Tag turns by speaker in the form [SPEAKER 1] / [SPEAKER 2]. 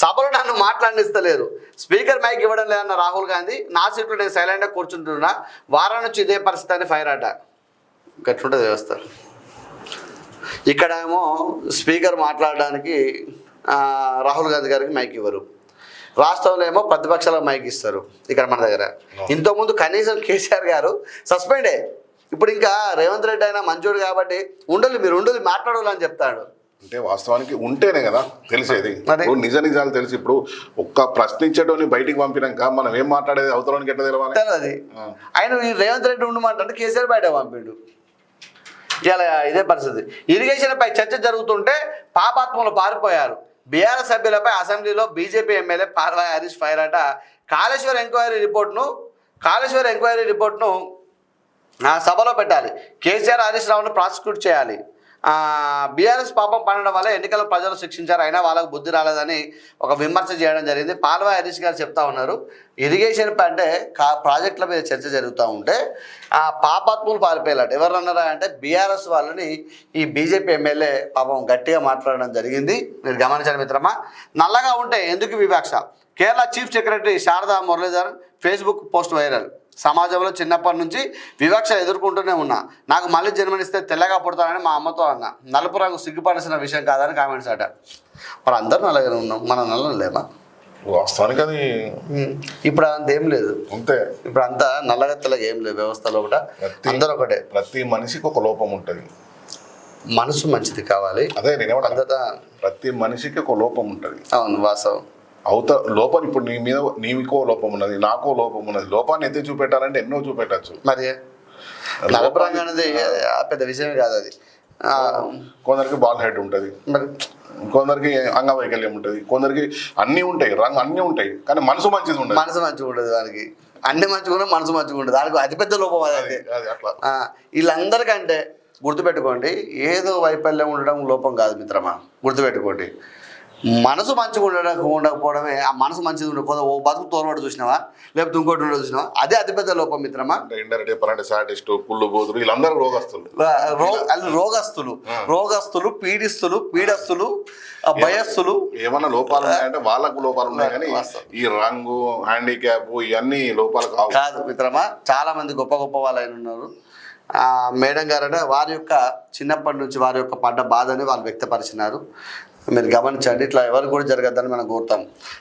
[SPEAKER 1] సభలో నన్ను మాట్లాడనిస్తలేరు, speaker mic ఇవ్వడం లేదన్న రాహుల్ గాంధీ, నా సీట్లో నేను సైలెంట్గా కూర్చుంటున్నా, వారం నుంచి ఇదే పరిస్థితి అని ఫైర్ అట. గట్లుంటుంది వ్యవస్థ. ఇక్కడ ఏమో స్పీకర్ మాట్లాడడానికి రాహుల్ గాంధీ గారికి మైక్ ఇవ్వరు, రాష్ట్రంలో ఏమో ప్రతిపక్షాలకు మైక్ ఇస్తారు. ఇక్కడ మన దగ్గర ఇంతకుముందు కనీసం కేసీఆర్ గారు సస్పెండే, ఇప్పుడు ఇంకా రేవంత్ రెడ్డి అయినా మంచోడు కాబట్టి మీరు ఉండదు మాట్లాడాలని చెప్తాడు.
[SPEAKER 2] అంటే వాస్తవానికి ఉంటేనే కదా తెలిసేది. నిజ నిజాలు తెలిసి ఇప్పుడు ఒక్క ప్రశ్నించేటోని బయటికి పంపినాక మనం ఏం మాట్లాడేది అవతలానికి ఎట్లా
[SPEAKER 1] తెలియదు. ఆయన రేవంత్ రెడ్డి ఉండమంటే కేసీఆర్ బయట పంపిండు. ఇలా ఇదే పరిస్థితి. ఇరిగేషన్పై చర్చ జరుగుతుంటే పాపాత్మలు పారిపోయారు. బీఆర్ఎస్ సభ్యులపై అసెంబ్లీలో BJP MLA Paarvai Harish fire అట. కాళేశ్వర్ ఎంక్వైరీ రిపోర్ట్ను సభలో పెట్టాలి. కేసీఆర్ హరీష్ రావును ప్రాసిక్యూట్ చేయాలి. బీఆర్ఎస్ పాపం పడడం వల్ల ఎన్నికల్లో ప్రజలు శిక్షించారు, అయినా వాళ్ళకు బుద్ధి రాలేదని ఒక విమర్శ చేయడం జరిగింది. పాల్వాయి హరీష్ గారు చెప్తా ఉన్నారు, ఇరిగేషన్ అంటే ప్రాజెక్టుల మీద చర్చ జరుగుతూ ఉంటే పాపాత్ములు పారిపోయారు. ఎవరన్నారా అంటే బీఆర్ఎస్ వాళ్ళని ఈ బీజేపీ ఎమ్మెల్యే పాపం గట్టిగా మాట్లాడడం జరిగింది. మీరు గమనించండి మిత్రమా. నల్లగా ఉంటే ఎందుకు వివక్ష? Kerala chief secretary Sharada Muraleedharan Facebook post viral. సమాజంలో చిన్నప్పటి నుంచి వివక్ష ఎదుర్కొంటూనే ఉన్నా, నాకు మళ్ళీ జన్మనిస్తే తెల్లగా పుడతానని మా అమ్మతో అన్నా, నలుపు రంగు సిగ్గుపడాల్సిన విషయం కాదని కామెంట్స్ అట. మరి అందరూ నల్లగానే ఉన్నాం, మనం నల్ల లేమా?
[SPEAKER 2] వాస్తవానికి అది
[SPEAKER 1] ఇప్పుడు అంత ఏం లేదు,
[SPEAKER 2] అంతే.
[SPEAKER 1] ఇప్పుడు అంతా నల్లగా తెల్లగా ఏం లేదు వ్యవస్థలో కూడా. అందరూ ఒకటే.
[SPEAKER 2] ప్రతి మనిషికి ఒక లోపం ఉంటుంది.
[SPEAKER 1] మనసు మంచిది కావాలి.
[SPEAKER 2] అదే నేను ప్రతి మనిషికి ఒక లోపం ఉంటుంది.
[SPEAKER 1] అవును, వాస్తవం.
[SPEAKER 2] లోపం ఇప్పుడు నీకో లోపం ఉన్నది, నాకో లోపం ఉన్నది. లోపాన్ని ఎత్తి చూపెట్టాలంటే ఎన్నో చూపెట్టచ్చు.
[SPEAKER 1] మరి నలుపు రంగు అనేది పెద్ద విషయం కాదు. అది
[SPEAKER 2] కొందరికి బాల్ హెడ్ ఉంటుంది, కొందరికి అంగవైకల్యం ఉంటుంది, కొందరికి అన్నీ ఉంటాయి, రంగు అన్నీ ఉంటాయి, కానీ మనసు మంచిది ఉండదు.
[SPEAKER 1] మనసు మంచిగా ఉండదు వానికి. అన్ని మంచిగా మనసు మంచిగా ఉండదు, దానికి అతిపెద్ద లోపం అది.
[SPEAKER 2] అట్లా
[SPEAKER 1] వీళ్ళందరికంటే గుర్తుపెట్టుకోండి, ఏదో వైఫల్యం ఉండడం లోపం కాదు మిత్రమా. గుర్తుపెట్టుకోండి, మనసు మంచిగా ఉండకపోవడమే. ఆ మనసు మంచిగా ఉండకపోతే ఓ బతుకు తోలవాడు చూసినావా, లేకపోతే ఇంకోటి ఉండదు చూసినావా, అదే అతిపెద్ద లోపం మిత్రమా.
[SPEAKER 2] ఇండైరెక్ట్ చెప్పాలంటే సాటిస్ట్, పుల్లు బోతులు, వీళ్ళందరూ
[SPEAKER 1] రోగస్తులు, పీడస్తులు, భయస్తులు.
[SPEAKER 2] ఏమన్నా లోపాలు ఉన్నాయంటే వాళ్ళకు లోపాలు ఉన్నాయి, కానీ ఈ రంగు, హ్యాండిక్యాప్ ఇవన్నీ లోపాలు
[SPEAKER 1] కాదు మిత్రమా. చాలా మంది గొప్ప గొప్ప వాళ్ళు అయిన ఉన్నారు. మేడం గారంటే వారి యొక్క చిన్నప్పటి నుంచి వారి యొక్క పడ్డ బాధని వాళ్ళు వ్యక్తపరిచినారు. మీరు గమనించండి, ఇట్లా ఎవరు కూడా జరగద్దని మనం కోరుతాం.